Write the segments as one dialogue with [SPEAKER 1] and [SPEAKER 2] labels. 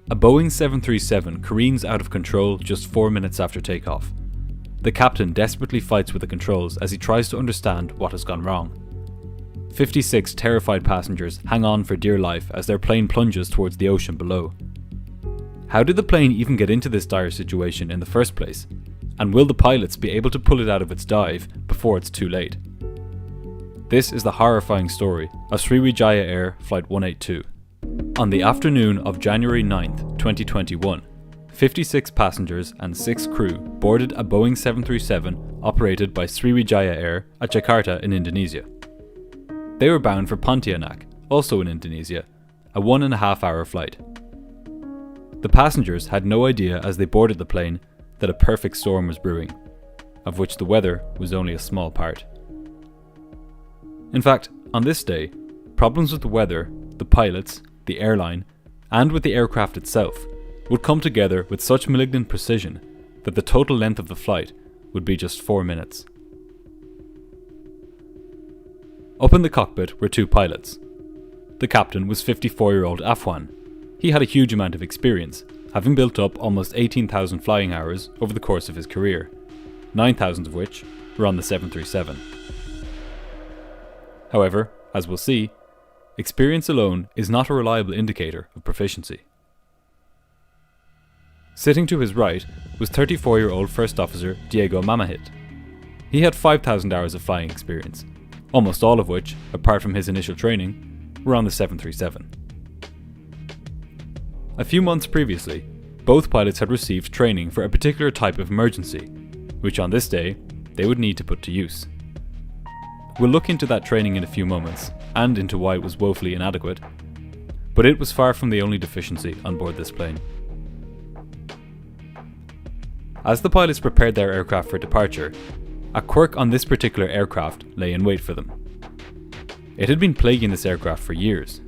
[SPEAKER 1] A Boeing 737 careens out of control just 4 minutes after takeoff. The captain desperately fights with the controls as he tries to understand what has gone wrong. 56 terrified passengers hang on for dear life as their plane plunges towards the ocean below. How did the plane even get into this dire situation in the first place? And will the pilots be able to pull it out of its dive before it's too late? This is the horrifying story of Sriwijaya Air Flight 182. On the afternoon of January 9th, 2021, 56 passengers and 6 crew boarded a Boeing 737 operated by Sriwijaya Air at Jakarta in Indonesia. They were bound for Pontianak, also in Indonesia, a 1.5-hour flight. The passengers had no idea as they boarded the plane that a perfect storm was brewing, of which the weather was only a small part. In fact, on this day, problems with the weather, the pilots, the airline, and with the aircraft itself would come together with such malignant precision that the total length of the flight would be just 4 minutes. Up in the cockpit were 2 pilots. The captain was 54-year-old Afwan. He had a huge amount of experience, having built up almost 18,000 flying hours over the course of his career, 9,000 of which were on the 737. However, as we'll see, experience alone is not a reliable indicator of proficiency. Sitting to his right was 34-year-old First Officer Diego Mamahit. He had 5,000 hours of flying experience, almost all of which, apart from his initial training, were on the 737. A few months previously, both pilots had received training for a particular type of emergency, which on this day, they would need to put to use. We'll look into that training in a few moments, and into why it was woefully inadequate, but it was far from the only deficiency on board this plane. As the pilots prepared their aircraft for departure, a quirk on this particular aircraft lay in wait for them. It had been plaguing this aircraft for years.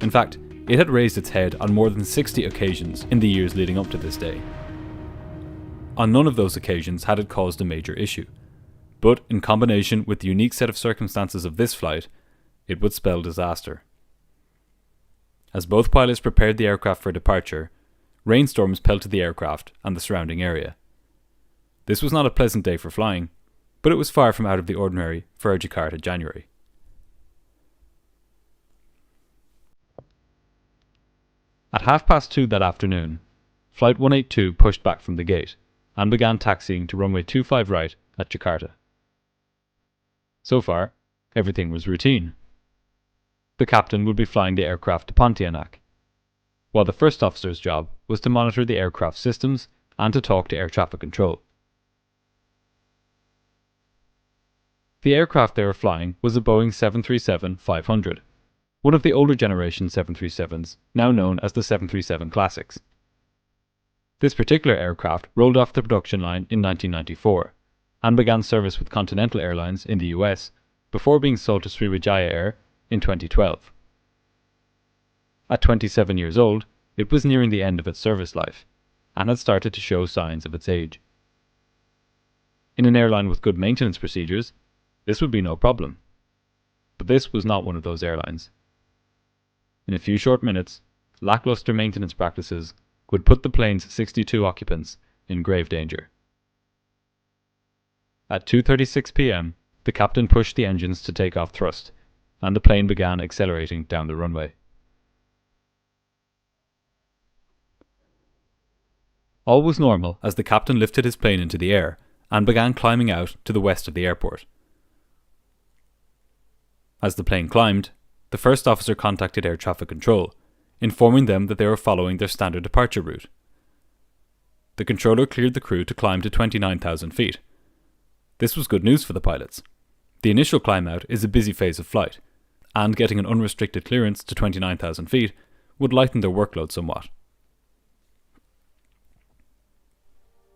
[SPEAKER 1] In fact, it had raised its head on more than 60 occasions in the years leading up to this day. On none of those occasions had it caused a major issue, but in combination with the unique set of circumstances of this flight, it would spell disaster. As both pilots prepared the aircraft for departure, rainstorms pelted the aircraft and the surrounding area. This was not a pleasant day for flying, but it was far from out of the ordinary for a Jakarta January. At 2:30 that afternoon, Flight 182 pushed back from the gate and began taxiing to runway 25 right at Jakarta. So far, everything was routine. The captain would be flying the aircraft to Pontianak, while the first officer's job was to monitor the aircraft systems and to talk to air traffic control. The aircraft they were flying was a Boeing 737-500, one of the older generation 737's, now known as the 737 Classics. This particular aircraft rolled off the production line in 1994 and began service with Continental Airlines in the US before being sold to Sriwijaya Air in 2012. At 27 years old, it was nearing the end of its service life and had started to show signs of its age. In an airline with good maintenance procedures, this would be no problem. But this was not one of those airlines. In a few short minutes, lackluster maintenance practices would put the plane's 62 occupants in grave danger. At 2:36 p.m., the captain pushed the engines to take off thrust, and the plane began accelerating down the runway. All was normal as the captain lifted his plane into the air and began climbing out to the west of the airport. As the plane climbed, the first officer contacted air traffic control, informing them that they were following their standard departure route. The controller cleared the crew to climb to 29,000 feet. This was good news for the pilots. The initial climb out is a busy phase of flight, and getting an unrestricted clearance to 29,000 feet would lighten their workload somewhat.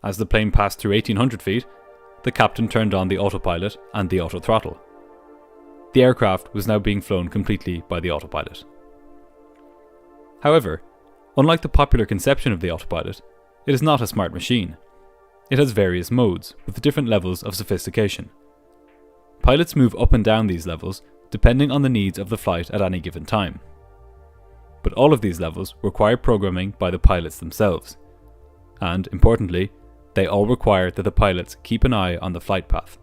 [SPEAKER 1] As the plane passed through 1,800 feet, the captain turned on the autopilot and the auto throttle. The aircraft was now being flown completely by the autopilot. However, unlike the popular conception of the autopilot, it is not a smart machine. It has various modes with different levels of sophistication. Pilots move up and down these levels depending on the needs of the flight at any given time. but all of these levels require programming by the pilots themselves. And, importantly, they all require that the pilots keep an eye on the flight path.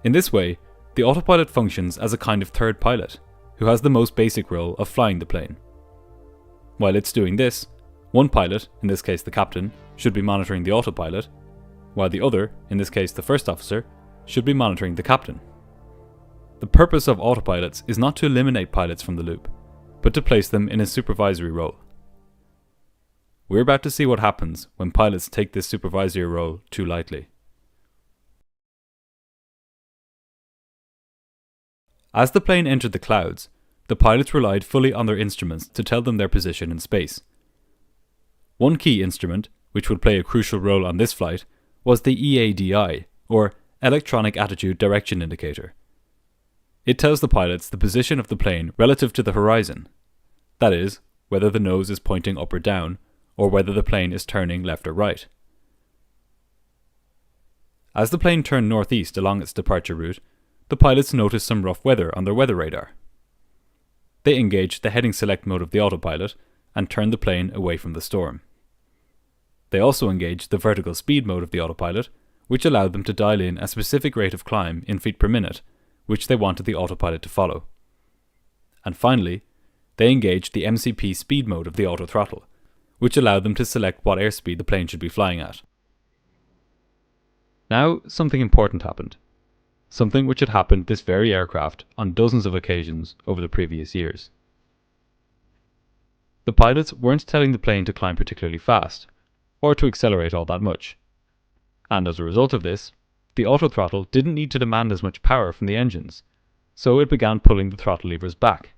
[SPEAKER 1] In this way, the autopilot functions as a kind of third pilot, who has the most basic role of flying the plane. While it's doing this, one pilot, in this case the captain, should be monitoring the autopilot, while the other, in this case the first officer, should be monitoring the captain. The purpose of autopilots is not to eliminate pilots from the loop, but to place them in a supervisory role. We're about to see what happens when pilots take this supervisory role too lightly. As the plane entered the clouds, the pilots relied fully on their instruments to tell them their position in space. One key instrument, which would play a crucial role on this flight, was the EADI, or Electronic Attitude Direction Indicator. It tells the pilots the position of the plane relative to the horizon. That is, whether the nose is pointing up or down, or whether the plane is turning left or right. As the plane turned northeast along its departure route, the pilots noticed some rough weather on their weather radar. They engaged the heading select mode of the autopilot and turned the plane away from the storm. They also engaged the vertical speed mode of the autopilot, which allowed them to dial in a specific rate of climb in feet per minute, which they wanted the autopilot to follow. And finally, they engaged the MCP speed mode of the autothrottle, which allowed them to select what airspeed the plane should be flying at. Now, something important happened. Something which had happened this very aircraft on dozens of occasions over the previous years. The pilots weren't telling the plane to climb particularly fast, or to accelerate all that much. And as a result of this, the autothrottle didn't need to demand as much power from the engines, so it began pulling the throttle levers back.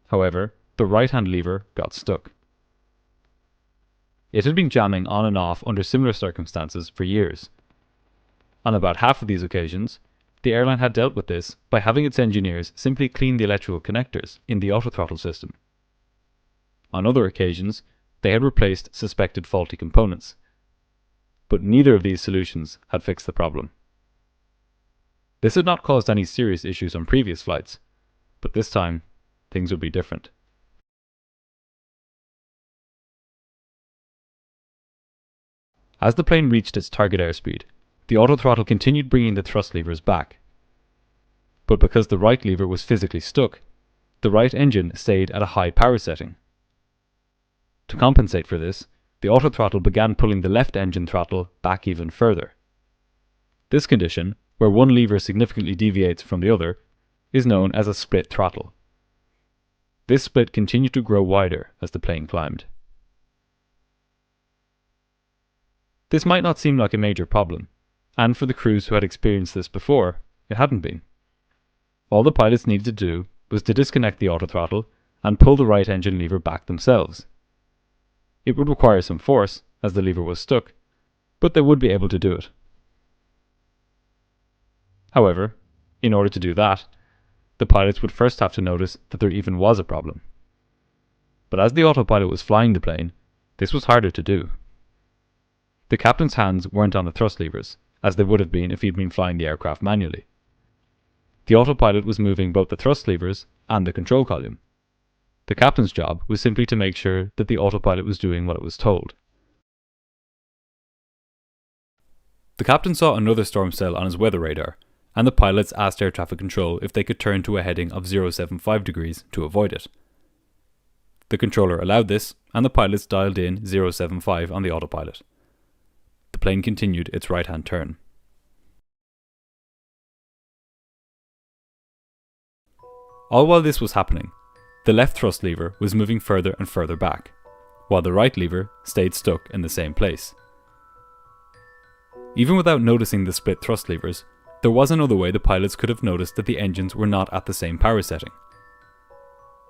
[SPEAKER 1] However, the right-hand lever got stuck. It had been jamming on and off under similar circumstances for years. On about half of these occasions, the airline had dealt with this by having its engineers simply clean the electrical connectors in the autothrottle system. On other occasions, they had replaced suspected faulty components. But neither of these solutions had fixed the problem. This had not caused any serious issues on previous flights, but this time, things would be different. As the plane reached its target airspeed, the autothrottle continued bringing the thrust levers back. But because the right lever was physically stuck, the right engine stayed at a high power setting. To compensate for this, the autothrottle began pulling the left engine throttle back even further. This condition, where one lever significantly deviates from the other, is known as a split throttle. This split continued to grow wider as the plane climbed. This might not seem like a major problem, and for the crews who had experienced this before, it hadn't been. All the pilots needed to do was to disconnect the autothrottle and pull the right engine lever back themselves. It would require some force, as the lever was stuck, but they would be able to do it. However, in order to do that, the pilots would first have to notice that there even was a problem. But as the autopilot was flying the plane, this was harder to do. The captain's hands weren't on the thrust levers, as they would have been if he'd been flying the aircraft manually. The autopilot was moving both the thrust levers and the control column. The captain's job was simply to make sure that the autopilot was doing what it was told. The captain saw another storm cell on his weather radar, and the pilots asked air traffic control if they could turn to a heading of 075 degrees to avoid it. The controller allowed this, and the pilots dialed in 075 on the autopilot. The plane continued its right-hand turn. All while this was happening, the left thrust lever was moving further and further back, while the right lever stayed stuck in the same place. Even without noticing the split thrust levers, there was another way the pilots could have noticed that the engines were not at the same power setting.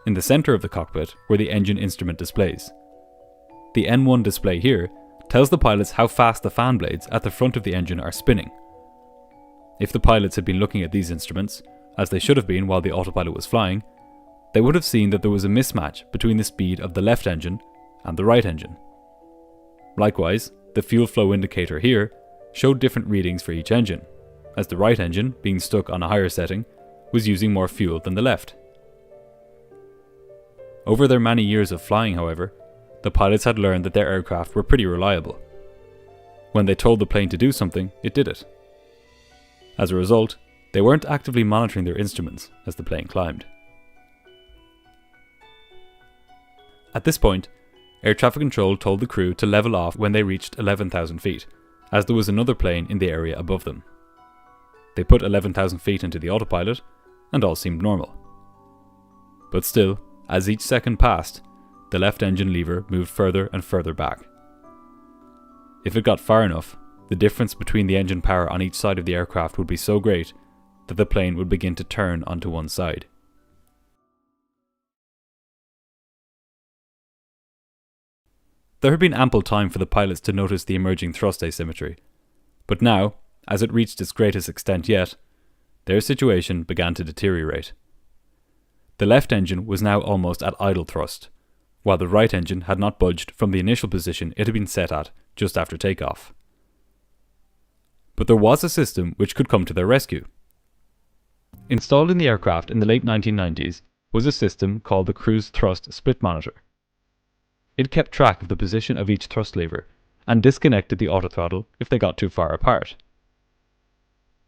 [SPEAKER 1] In the center of the cockpit were the engine instrument displays. The N1 display here tells the pilots how fast the fan blades at the front of the engine are spinning. If the pilots had been looking at these instruments, as they should have been while the autopilot was flying, they would have seen that there was a mismatch between the speed of the left engine and the right engine. Likewise, the fuel flow indicator here showed different readings for each engine, as the right engine, being stuck on a higher setting, was using more fuel than the left. Over their many years of flying, however, the pilots had learned that their aircraft were pretty reliable. When they told the plane to do something, it did it. As a result, they weren't actively monitoring their instruments as the plane climbed. At this point, air traffic control told the crew to level off when they reached 11,000 feet, as there was another plane in the area above them. They put 11,000 feet into the autopilot, and all seemed normal. But still, as each second passed, the left engine lever moved further and further back. If it got far enough, the difference between the engine power on each side of the aircraft would be so great that the plane would begin to turn onto one side. There had been ample time for the pilots to notice the emerging thrust asymmetry, but now, as it reached its greatest extent yet, their situation began to deteriorate. The left engine was now almost at idle thrust, while the right engine had not budged from the initial position it had been set at just after takeoff. But there was a system which could come to their rescue. Installed in the aircraft in the late 1990s was a system called the Cruise Thrust Split Monitor. It kept track of the position of each thrust lever and disconnected the autothrottle if they got too far apart.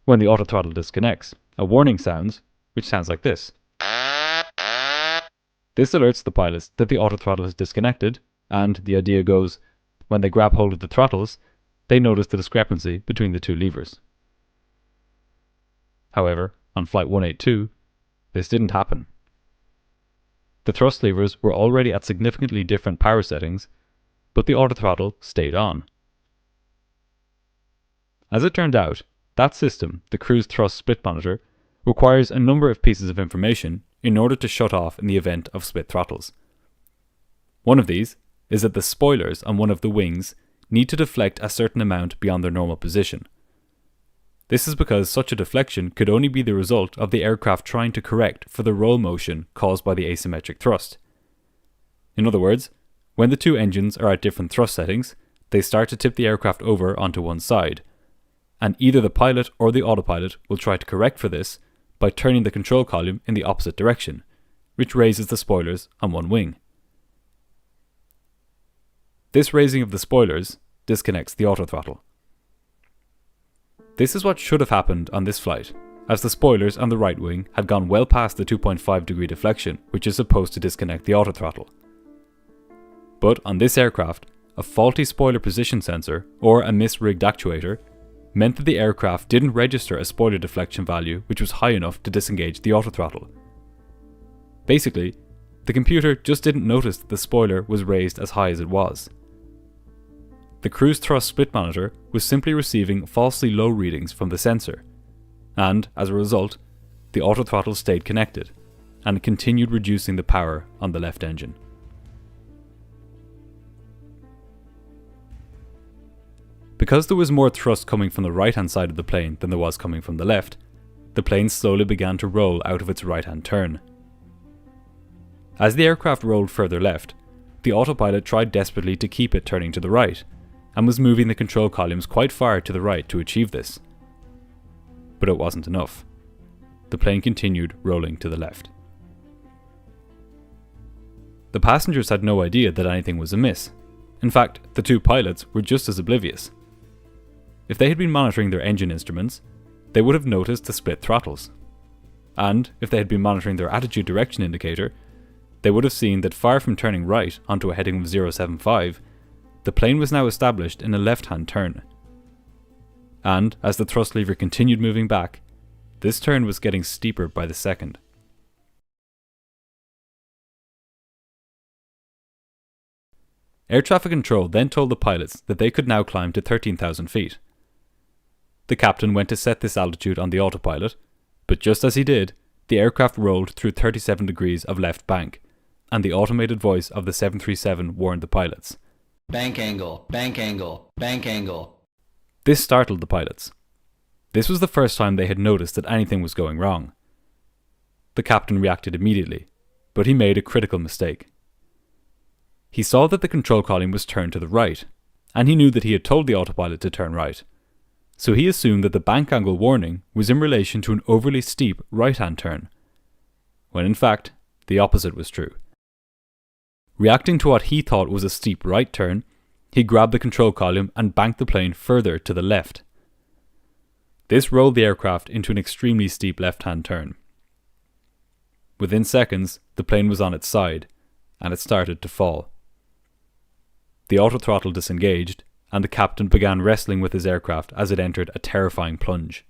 [SPEAKER 1] When the autothrottle disconnects, a warning sounds, which sounds like this. This alerts the pilots that the autothrottle is disconnected, and the idea goes, when they grab hold of the throttles, they notice the discrepancy between the two levers. However, on Flight 182, this didn't happen. The thrust levers were already at significantly different power settings, but the autothrottle stayed on. As it turned out, that system, the Cruise Thrust Split Monitor, requires a number of pieces of information in order to shut off in the event of split throttles. One of these is that the spoilers on one of the wings need to deflect a certain amount beyond their normal position. This is because such a deflection could only be the result of the aircraft trying to correct for the roll motion caused by the asymmetric thrust. In other words, when the two engines are at different thrust settings, they start to tip the aircraft over onto one side, and either the pilot or the autopilot will try to correct for this by turning the control column in the opposite direction, which raises the spoilers on one wing. This raising of the spoilers disconnects the autothrottle. This is what should have happened on this flight, as the spoilers on the right wing had gone well past the 2.5 degree deflection, which is supposed to disconnect the autothrottle. But on this aircraft, a faulty spoiler position sensor, or a misrigged actuator, meant that the aircraft didn't register a spoiler deflection value which was high enough to disengage the autothrottle. Basically, the computer just didn't notice that the spoiler was raised as high as it was. The Cruise Thrust Split Monitor was simply receiving falsely low readings from the sensor, and, as a result, the autothrottle stayed connected, and continued reducing the power on the left engine. Because there was more thrust coming from the right-hand side of the plane than there was coming from the left, the plane slowly began to roll out of its right-hand turn. As the aircraft rolled further left, the autopilot tried desperately to keep it turning to the right, and was moving the control columns quite far to the right to achieve this. But it wasn't enough. The plane continued rolling to the left. The passengers had no idea that anything was amiss. In fact, the two pilots were just as oblivious. If they had been monitoring their engine instruments, they would have noticed the split throttles. And if they had been monitoring their attitude direction indicator, they would have seen that far from turning right onto a heading of 075, the plane was now established in a left-hand turn. And as the thrust lever continued moving back, this turn was getting steeper by the second. Air traffic control then told the pilots that they could now climb to 13,000 feet. The captain went to set this altitude on the autopilot, but just as he did, the aircraft rolled through 37 degrees of left bank, and the automated voice of the 737 warned the pilots.
[SPEAKER 2] Bank angle, bank angle, bank angle.
[SPEAKER 1] This startled the pilots. This was the first time they had noticed that anything was going wrong. The captain reacted immediately, but he made a critical mistake. He saw that the control column was turned to the right, and he knew that he had told the autopilot to turn right. So he assumed that the bank angle warning was in relation to an overly steep right-hand turn, when in fact, the opposite was true. Reacting to what he thought was a steep right turn, he grabbed the control column and banked the plane further to the left. This rolled the aircraft into an extremely steep left-hand turn. Within seconds, the plane was on its side, and it started to fall. The autothrottle disengaged, and the captain began wrestling with his aircraft as it entered a terrifying plunge.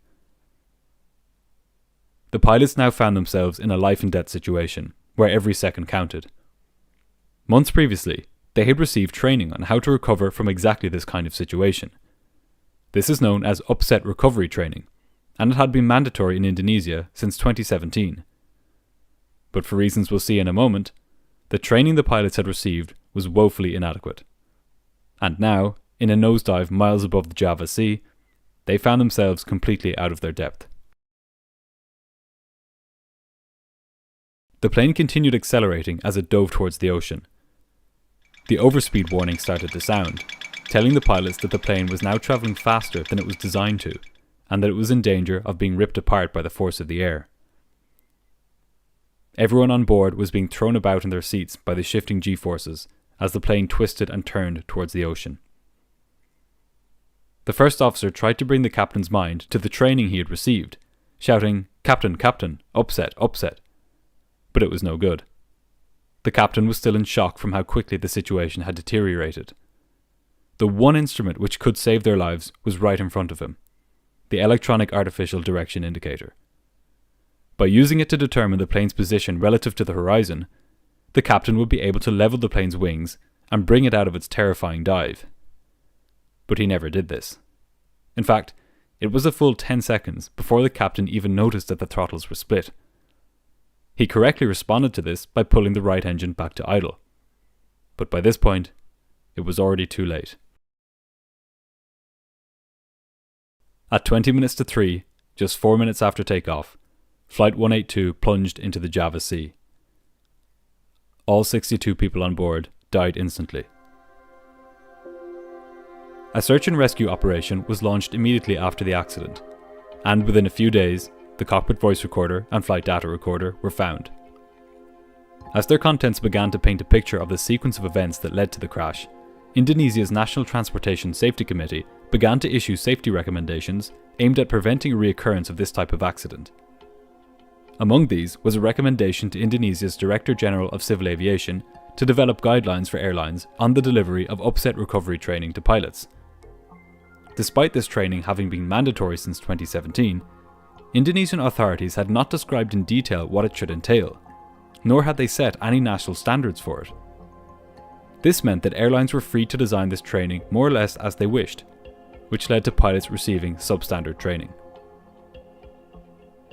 [SPEAKER 1] The pilots now found themselves in a life-and-death situation, where every second counted. Months previously, they had received training on how to recover from exactly this kind of situation. This is known as upset recovery training, and it had been mandatory in Indonesia since 2017. But for reasons we'll see in a moment, the training the pilots had received was woefully inadequate. And now, in a nosedive miles above the Java Sea, they found themselves completely out of their depth. The plane continued accelerating as it dove towards the ocean. The overspeed warning started to sound, telling the pilots that the plane was now travelling faster than it was designed to, and that it was in danger of being ripped apart by the force of the air. Everyone on board was being thrown about in their seats by the shifting G-forces as the plane twisted and turned towards the ocean. The first officer tried to bring the captain's mind to the training he had received, shouting, "Captain, Captain, upset, upset." But it was no good. The captain was still in shock from how quickly the situation had deteriorated. The one instrument which could save their lives was right in front of him, the electronic artificial direction indicator. By using it to determine the plane's position relative to the horizon, the captain would be able to level the plane's wings and bring it out of its terrifying dive. But he never did this. In fact, it was a full 10 seconds before the captain even noticed that the throttles were split. He correctly responded to this by pulling the right engine back to idle. But by this point, it was already too late. At 20 minutes to 3, just 4 minutes after takeoff, Flight 182 plunged into the Java Sea. All 62 people on board died instantly. A search and rescue operation was launched immediately after the accident, and within a few days, the cockpit voice recorder and flight data recorder were found. As their contents began to paint a picture of the sequence of events that led to the crash, Indonesia's National Transportation Safety Committee began to issue safety recommendations aimed at preventing a reoccurrence of this type of accident. Among these was a recommendation to Indonesia's Director General of Civil Aviation to develop guidelines for airlines on the delivery of upset recovery training to pilots. Despite this training having been mandatory since 2017, Indonesian authorities had not described in detail what it should entail, nor had they set any national standards for it. This meant that airlines were free to design this training more or less as they wished, which led to pilots receiving substandard training.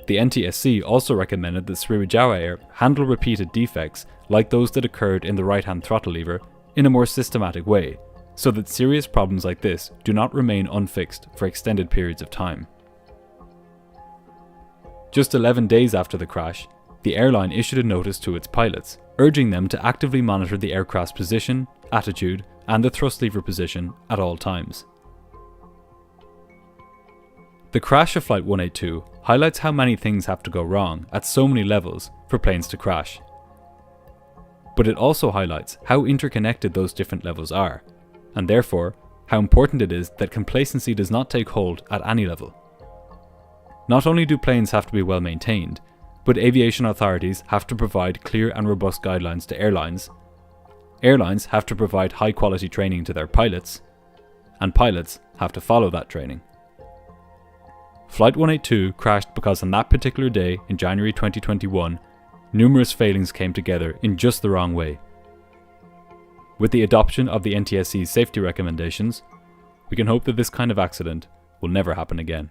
[SPEAKER 1] The NTSC also recommended that Sriwijaya Air handle repeated defects like those that occurred in the right-hand throttle lever in a more systematic way, so that serious problems like this do not remain unfixed for extended periods of time. Just 11 days after the crash, the airline issued a notice to its pilots, urging them to actively monitor the aircraft's position, attitude, and the thrust lever position at all times. The crash of Flight 182 highlights how many things have to go wrong at so many levels for planes to crash. But it also highlights how interconnected those different levels are, and therefore how important it is that complacency does not take hold at any level. Not only do planes have to be well maintained, but aviation authorities have to provide clear and robust guidelines to airlines. Airlines have to provide high quality training to their pilots, and pilots have to follow that training. Flight 182 crashed because on that particular day in January 2021, numerous failings came together in just the wrong way. With the adoption of the NTSC's safety recommendations, we can hope that this kind of accident will never happen again.